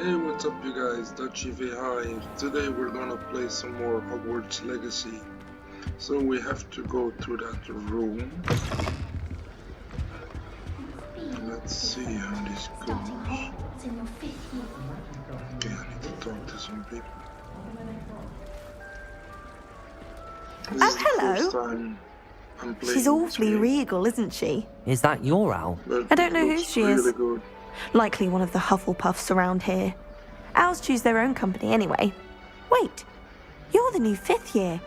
Hey, what's up you guys, Dutchy Hi. Today we're gonna play some more Hogwarts Legacy. So we have to go to that room. Let's see how this goes. Okay, I need to talk to some people. This is the first time I'm playing. She's awfully this game, regal, isn't she? Is that your owl? but I don't know it who looks she really is. Good. Likely one of the Hufflepuffs around here. Owls choose their own company anyway. Wait, you're the new 5th year.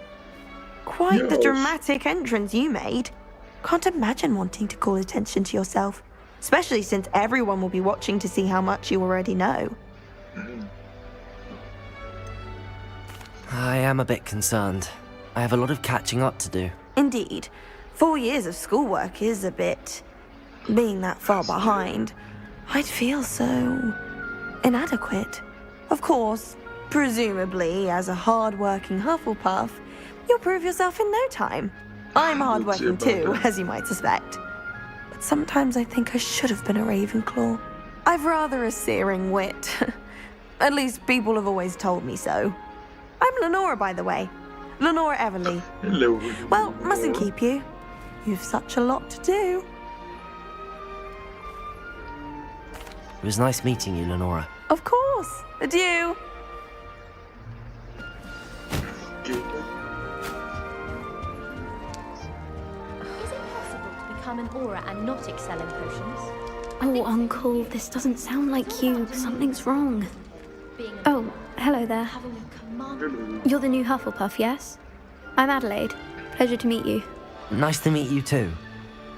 Quite the Yes. dramatic entrance you made. Can't imagine wanting to call attention to yourself, especially since everyone will be watching to see how much you already know. I am a bit concerned. I have a lot of catching up to do. Indeed, 4 years of schoolwork is a bit... Being that far behind, I'd feel so... inadequate. Of course, presumably, as a hard-working Hufflepuff, you'll prove yourself in no time. I'm hard-working too, as you might suspect. But sometimes I think I should have been a Ravenclaw. I've rather a searing wit. At least people have always told me so. I'm Lenora, by the way. Lenora Everly. Hello. Well, mustn't keep you. You've such a lot to do. It was nice meeting you, Lenora. Of course. Adieu. Okay. Is it possible to become an aura and not excel in potions? Oh, Uncle, this doesn't sound like you. Something's wrong. Being a Oh, hello there. having a command. Hello. You're the new Hufflepuff, yes? I'm Adelaide. Pleasure to meet you. Nice to meet you too.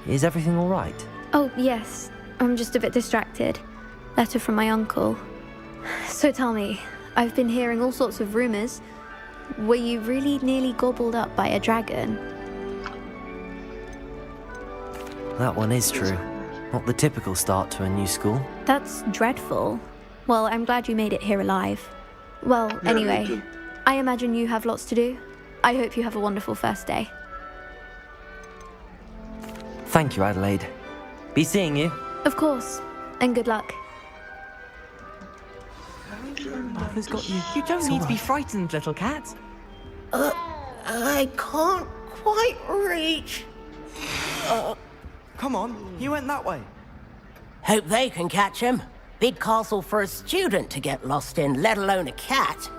Is everything all right? Oh, yes. I'm just a bit distracted. Letter from my uncle. So tell me, I've been hearing all sorts of rumors. Were you really nearly gobbled up by a dragon? That one is true. Not the typical start to a new school. That's dreadful. Well, I'm glad you made it here alive. Well, Yeah, me anyway, too. I imagine you have lots to do. I hope you have a wonderful first day. Thank you, Adelaide. Be seeing you. Of course, and good luck. Mother's got you. You don't need to be frightened, little cat. I can't quite reach. Come on, you went that way. Hope they can catch him. Big castle for a student to get lost in, let alone a cat.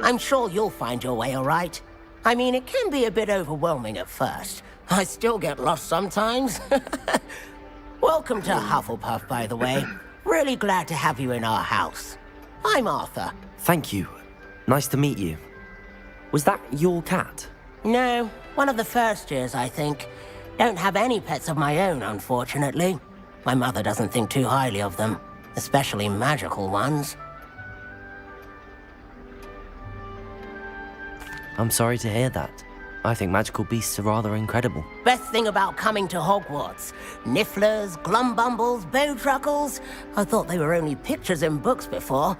I'm sure you'll find your way all right. I mean, it can be a bit overwhelming at first. I still get lost sometimes. Welcome to Hufflepuff, by the way. Really glad to have you in our house. I'm Arthur. Thank you. Nice to meet you. Was that your cat? No, one of the first years, I think. Don't have any pets of my own, unfortunately. My mother doesn't think too highly of them, especially magical ones. I'm sorry to hear that. I think magical beasts are rather incredible. Best thing about coming to Hogwarts. Nifflers, glumbumbles, bowtruckles. I thought they were only pictures in books before.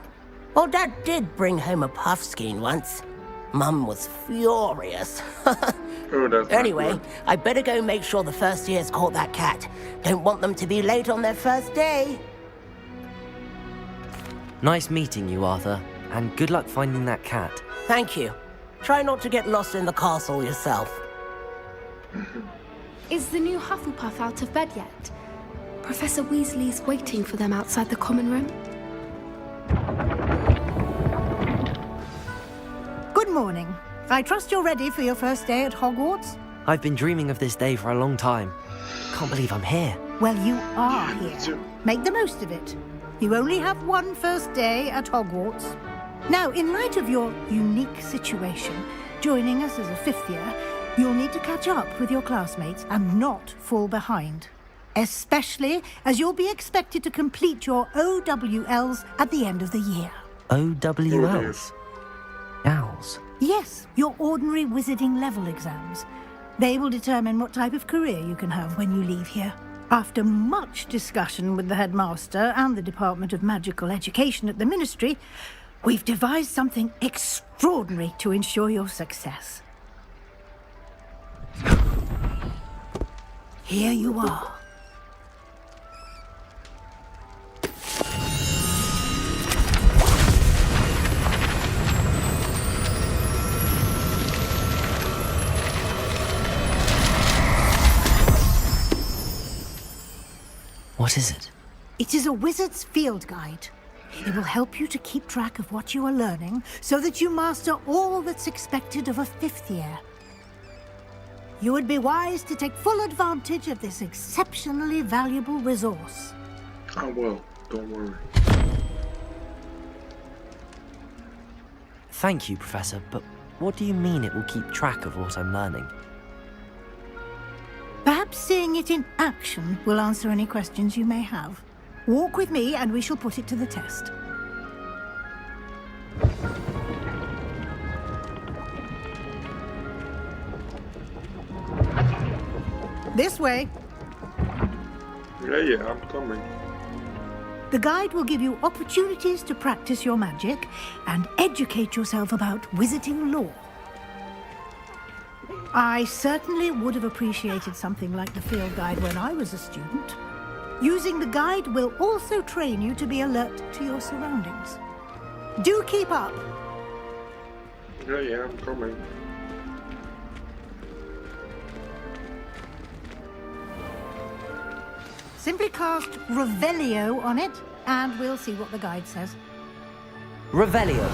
Well, Dad did bring home a puffskein once. Mum was furious. Oh, that's not Anyway, good. I better go make sure the first years caught that cat. Don't want them to be late on their first day. Nice meeting you, Arthur. And good luck finding that cat. Thank you. Try not to get lost in the castle yourself. Is the new Hufflepuff out of bed yet? Professor Weasley's waiting for them outside the common room. Good morning. I trust you're ready for your first day at Hogwarts? I've been dreaming of this day for a long time. Can't believe I'm here. Well, you are Me here. too. Make the most of it. You only have one first day at Hogwarts. Now, in light of your unique situation, joining us as a 5th year, you'll need to catch up with your classmates and not fall behind. Especially as you'll be expected to complete your OWLs at the end of the year. OWLs? Owls? Yes, your ordinary wizarding level exams. They will determine what type of career you can have when you leave here. After much discussion with the headmaster and the Department of Magical Education at the Ministry, we've devised something extraordinary to ensure your success. Here you are. What is it? It is a wizard's field guide. It will help you to keep track of what you are learning so that you master all that's expected of a 5th year. You would be wise to take full advantage of this exceptionally valuable resource. I will, don't worry. Thank you, Professor, but what do you mean it will keep track of what I'm learning? Perhaps seeing it in action will answer any questions you may have. Walk with me and we shall put it to the test. This way. Yeah, I'm coming. The guide will give you opportunities to practice your magic and educate yourself about wizarding lore. I certainly would have appreciated something like the field guide when I was a student. Using the guide will also train you to be alert to your surroundings. Do keep up. Yeah, I'm coming. Simply cast Revelio on it, and we'll see what the guide says. Revelio.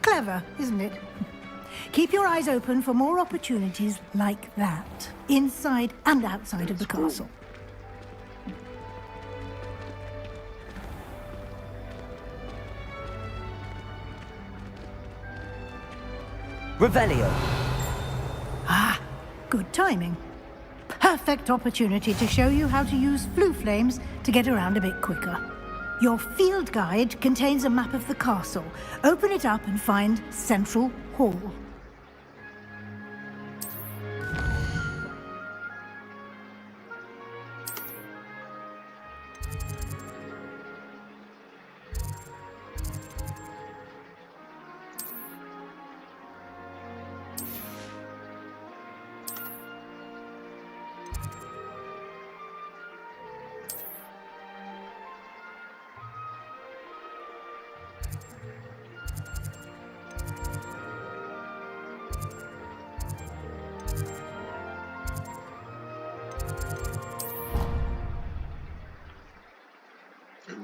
Clever, isn't it? Keep your eyes open for more opportunities like that, inside and outside of the castle. Revelio. Ah, good timing. Perfect opportunity to show you how to use flue flames to get around a bit quicker. Your field guide contains a map of the castle. Open it up and find Central Hall.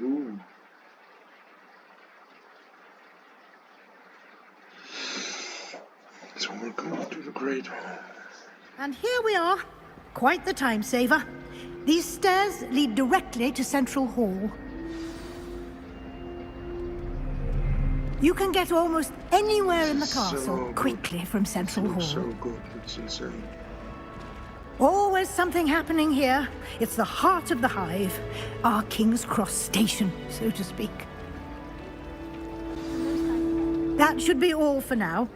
Ooh. So we're going to the Great Hall. And here we are. Quite the time saver. These stairs lead directly to Central Hall. You can get almost anywhere in the castle So quickly from Central It looks Hall. so good, it's insane. Always something happening here. It's the heart of the hive, our King's Cross station, so to speak. That should be all for now.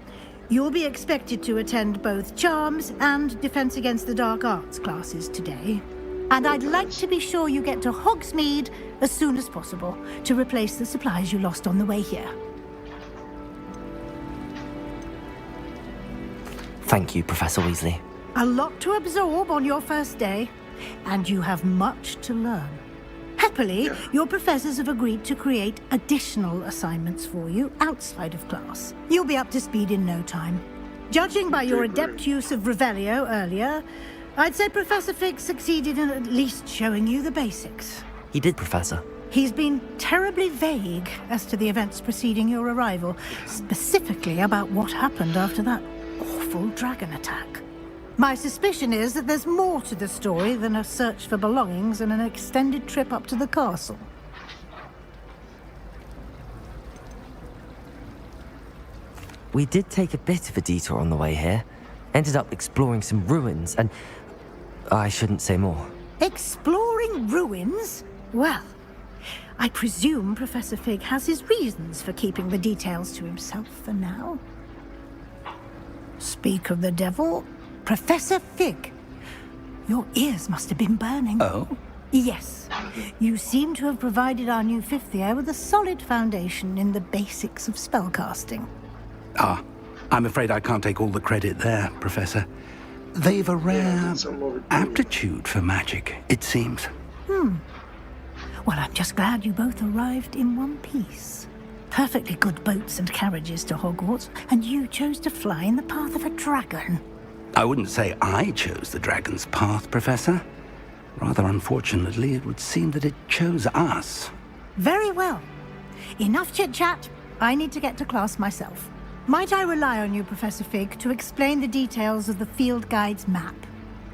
You'll be expected to attend both Charms and Defense Against the Dark Arts classes today. And I'd like to be sure you get to Hogsmeade as soon as possible to replace the supplies you lost on the way here. Thank you, Professor Weasley. A lot to absorb on your first day, and you have much to learn. Happily, your professors have agreed to create additional assignments for you outside of class. You'll be up to speed in no time. Judging by your adept use of Revelio earlier, I'd say Professor Fig succeeded in at least showing you the basics. He did, Professor. He's been terribly vague as to the events preceding your arrival, specifically about what happened after that awful dragon attack. My suspicion is that there's more to the story than a search for belongings and an extended trip up to the castle. We did take a bit of a detour on the way here. Ended up exploring some ruins and... I shouldn't say more. Exploring ruins? Well, I presume Professor Fig has his reasons for keeping the details to himself for now. Speak of the devil, Professor Fig. Your ears must have been burning. Oh? Yes. You seem to have provided our new fifth year with a solid foundation in the basics of spellcasting. Ah, I'm afraid I can't take all the credit there, Professor. They've a rare aptitude for magic, it seems. Well, I'm just glad you both arrived in one piece. Perfectly good boats and carriages to Hogwarts, and you chose to fly in the path of a dragon. I wouldn't say I chose the dragon's path, Professor. Rather unfortunately, it would seem that it chose us. Very well. Enough chit-chat. I need to get to class myself. Might I rely on you, Professor Fig, to explain the details of the field guide's map?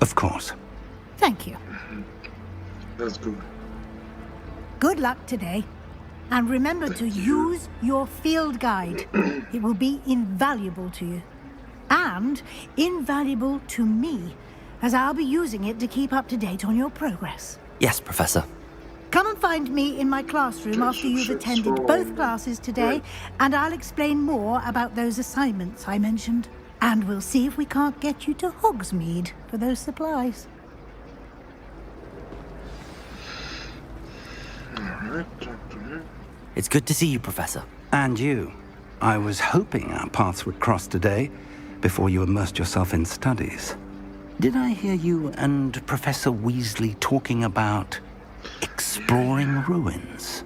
Of course. Thank you. That's good. Good luck today. And remember to use your field guide. It will be invaluable to you. And invaluable to me, as I'll be using it to keep up to date on your progress. Yes, Professor. Come and find me in my classroom after you've attended both classes today, and I'll explain more about those assignments I mentioned. And we'll see if we can't get you to Hogsmeade for those supplies. Alright, talk to her. It's good to see you, Professor. And you. I was hoping our paths would cross today, before you immersed yourself in studies. Did I hear you and Professor Weasley talking about exploring ruins?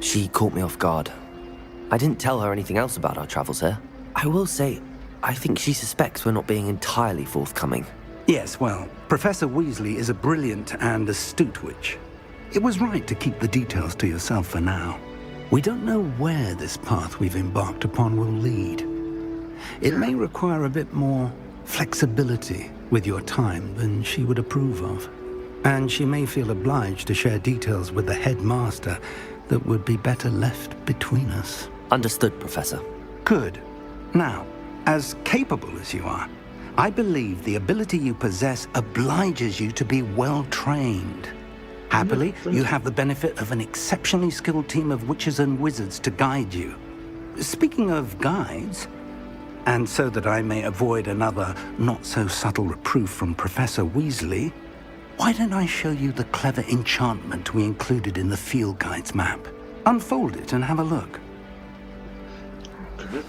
She caught me off guard. I didn't tell her anything else about our travels here. I will say, I think she suspects we're not being entirely forthcoming. Yes, well, Professor Weasley is a brilliant and astute witch. It was right to keep the details to yourself for now. We don't know where this path we've embarked upon will lead. It may require a bit more flexibility with your time than she would approve of. And she may feel obliged to share details with the headmaster that would be better left between us. Understood, Professor. Good. Now, as capable as you are, I believe the ability you possess obliges you to be well-trained. Happily, you have the benefit of an exceptionally skilled team of witches and wizards to guide you. Speaking of guides, and so that I may avoid another not-so-subtle reproof from Professor Weasley, why don't I show you the clever enchantment we included in the field guide's map? Unfold it and have a look. Okay.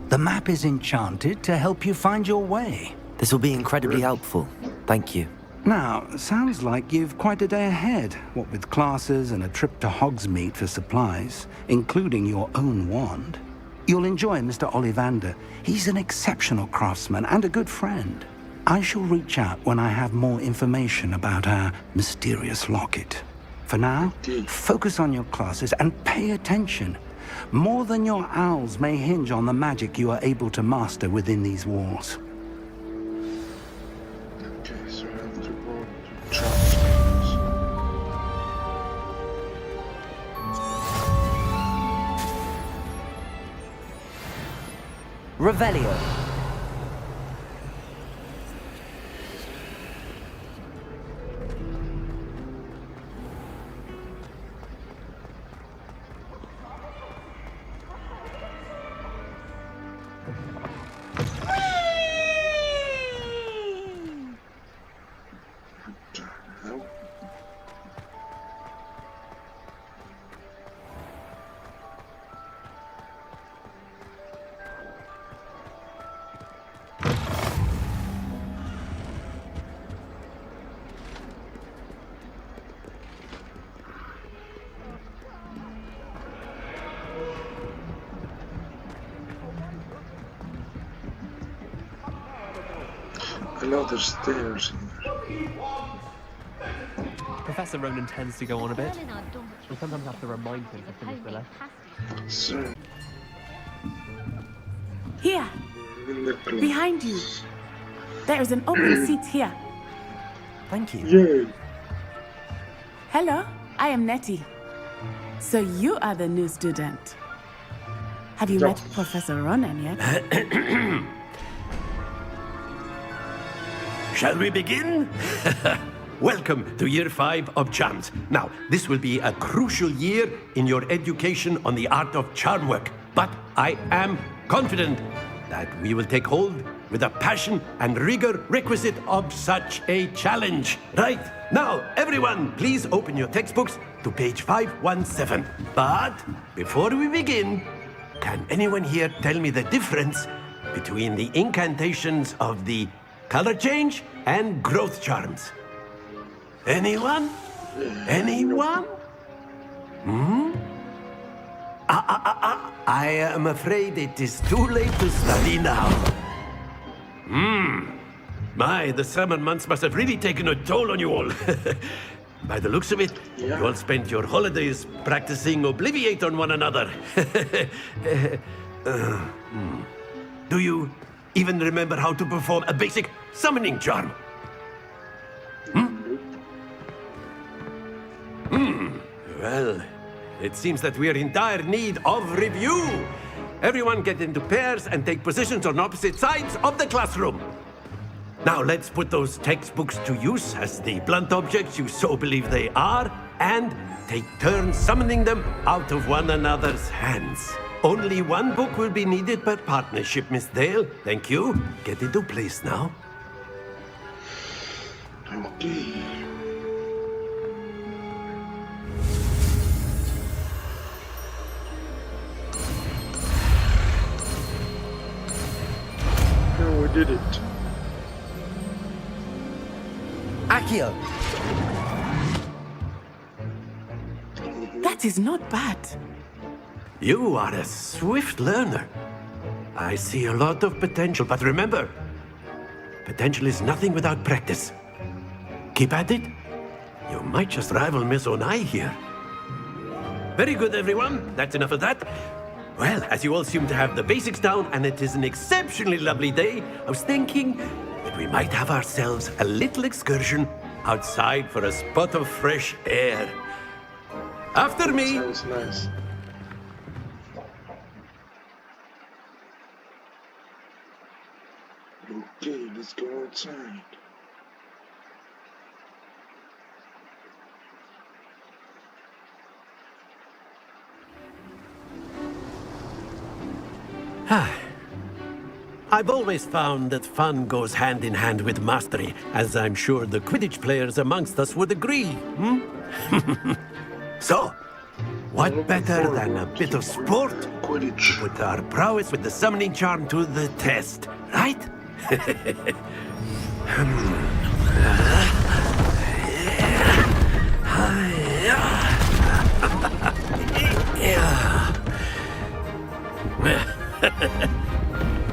The map is enchanted to help you find your way. This will be incredibly helpful. Thank you. Now, sounds like you've quite a day ahead, what with classes and a trip to Hogsmeade for supplies, including your own wand. You'll enjoy Mr. Ollivander. He's an exceptional craftsman and a good friend. I shall reach out when I have more information about our mysterious locket. For now, focus on your classes and pay attention. More than your owls may hinge on the magic you are able to master within these walls. Okay, so I have to go to Charles. Revelio. I know there's stairs here. Professor Ronan tends to go on a bit. We sometimes have to remind him to finish the lesson. So, Here, in the class. behind you. There is an open seat here. Thank you. Yay. Hello, I am Nettie. So you are the new student. Have you met Professor Ronan yet? Shall we begin? Welcome to Year 5 of Charms. Now, this will be a crucial year in your education on the art of charm work. But I am confident that we will take hold with the passion and rigor requisite of such a challenge. Right, now, everyone, please open your textbooks to page 517. But before we begin, can anyone here tell me the difference between the incantations of the color change and growth charms? Anyone? Anyone? I am afraid it is too late to study now. My, the summer months must have really taken a toll on you all. By the looks of it, you all spent your holidays practicing Obliviate on one another. Do you even remember how to perform a basic summoning charm? Well, it seems that we are in dire need of review. Everyone get into pairs and take positions on opposite sides of the classroom. Now let's put those textbooks to use as the blunt objects you so believe they are, and take turns summoning them out of one another's hands. Only one book will be needed per partnership, Miss Dale. Thank you. Get into place now. Okay. No, we did it. Accio! That is not bad. You are a swift learner. I see a lot of potential, but remember, potential is nothing without practice. Keep at it. You might just rival Miss Onai here. Very good, everyone. That's enough of that. Well, as you all seem to have the basics down, and it is an exceptionally lovely day, I was thinking that we might have ourselves a little excursion outside for a spot of fresh air. After me. Sounds nice. Okay, let's go outside. I've always found that fun goes hand in hand with mastery, as I'm sure the Quidditch players amongst us would agree. So, what better than a bit of sport to put our prowess with the summoning charm to the test, right?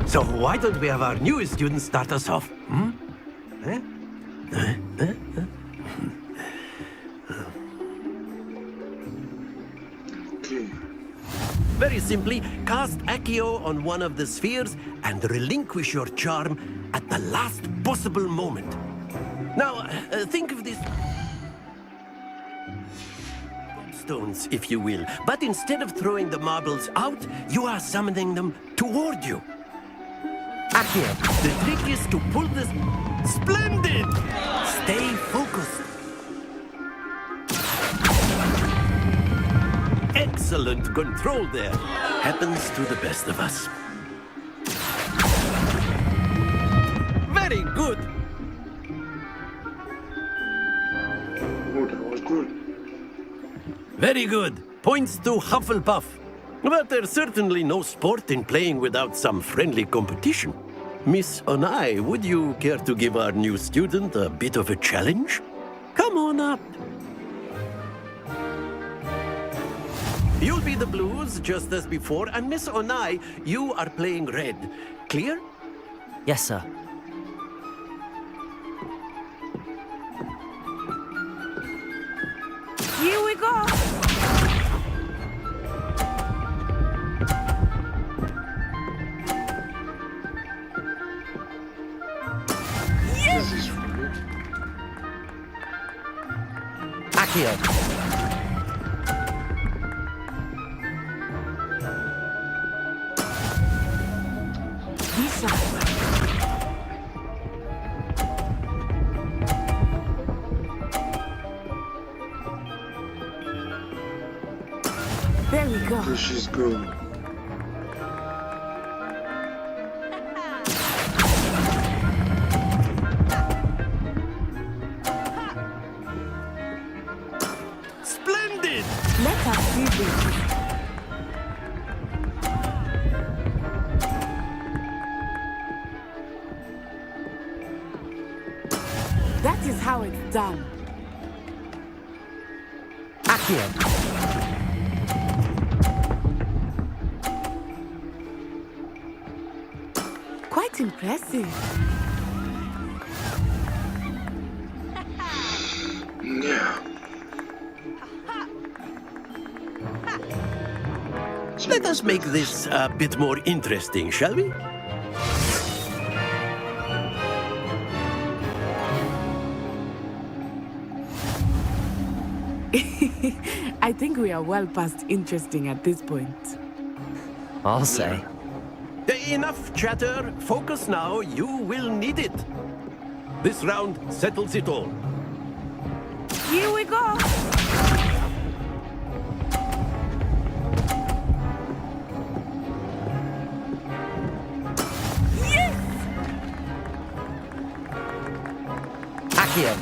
So why don't we have our newest student start us off? Okay. Very simply, cast Accio on one of the spheres and relinquish your charm at the last possible moment. Now, think of this... stones, if you will. But instead of throwing the marbles out, you are summoning them toward you. Accio, the trick is to pull this... Splendid! Stay focused. Excellent control there. Happens to the best of us. Very good. Oh, that was good. Very good. Points to Hufflepuff. But there's certainly no sport in playing without some friendly competition. Miss Onai, would you care to give our new student a bit of a challenge? Come on up. You'll be the blues, just as before, and Miss Onai, you are playing red. Clear? Yes, sir. Here we go! This is Accio. There we go. This is good. Splendid! Let us see this. That is how it's done. Accio. Quite impressive. Yeah. Let us make this a bit more interesting, shall we? I think we are well past interesting at this point. I'll say. Enough chatter. Focus now. You will need it. This round settles it all. Here we go. Yes! Accio.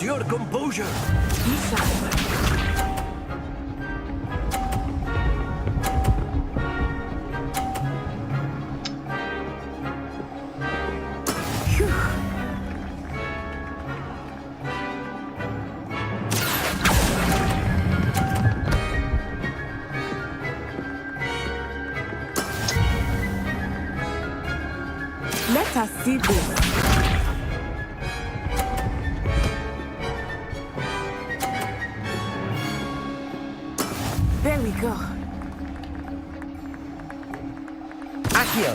Your composure. Let us see this. There we go. Accio.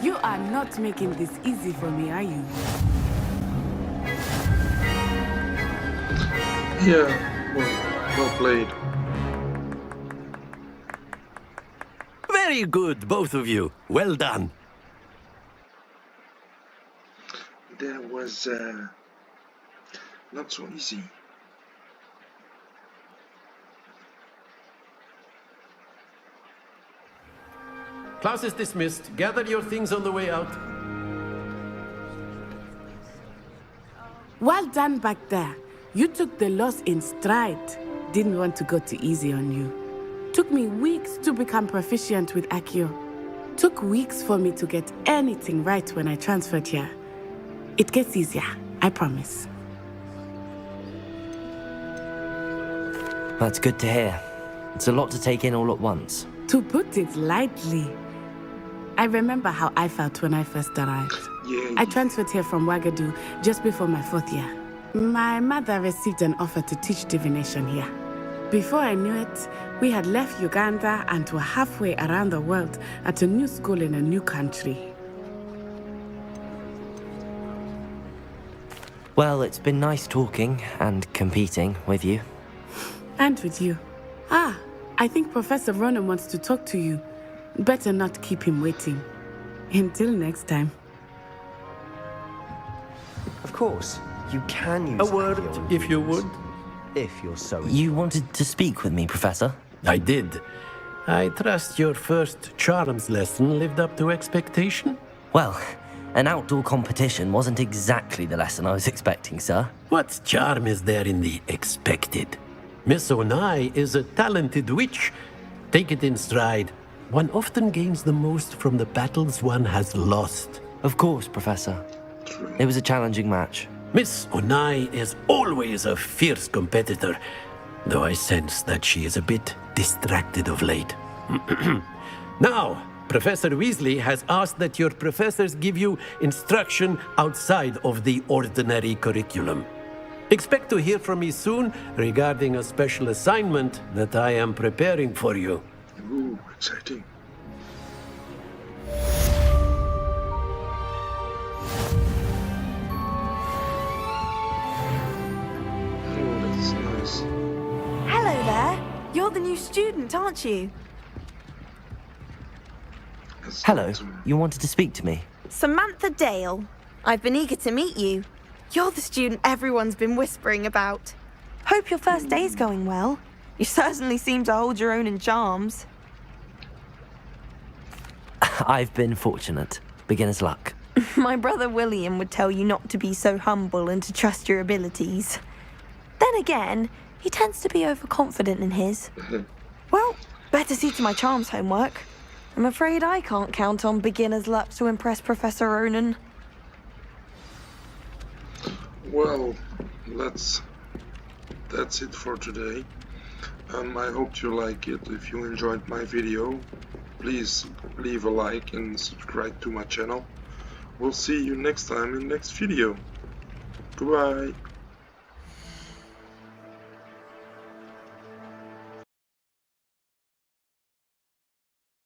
You are not making this easy for me, are you? Yeah, well played. Very good, both of you. Well done. That was not so easy. Class is dismissed. Gather your things on the way out. Well done back there. You took the loss in stride. Didn't want to go too easy on you. Took me weeks to become proficient with Accio. Took weeks for me to get anything right when I transferred here. It gets easier, I promise. That's good to hear. It's a lot to take in all at once. To put it lightly, I remember how I felt when I first arrived. Yeah. I transferred here from Ouagadougou just before my 4th year. My mother received an offer to teach divination here. Before I knew it, we had left Uganda and were halfway around the world at a new school in a new country. Well, it's been nice talking and competing with you. And with you. Ah, I think Professor Ronan wants to talk to you. Better not keep him waiting. Until next time. Of course, you can use A word, if you would. If you're so... You wanted to speak with me, Professor? I did. I trust your first charms lesson lived up to expectation? Well, an outdoor competition wasn't exactly the lesson I was expecting, sir. What charm is there in the expected? Miss Onai is a talented witch. Take it in stride. One often gains the most from the battles one has lost. Of course, Professor. It was a challenging match. Miss Onai is always a fierce competitor, though I sense that she is a bit distracted of late. Now, Professor Weasley has asked that your professors give you instruction outside of the ordinary curriculum. Expect to hear from me soon regarding a special assignment that I am preparing for you. Ooh, exciting. Oh, that's nice. Hello there. You're the new student, aren't you? Hello, you wanted to speak to me? Samantha Dale. I've been eager to meet you. You're the student everyone's been whispering about. Hope your first day's going well. You certainly seem to hold your own in charms. I've been fortunate. Beginner's luck. My brother William would tell you not to be so humble and to trust your abilities. Then again, he tends to be overconfident in his. Well, better see to my charms homework. I'm afraid I can't count on beginner's luck to impress Professor Ronan. Well, that's it for today. I hope you like it. If you enjoyed my video, please leave a like and subscribe to my channel. We'll see you next time in next video. Goodbye.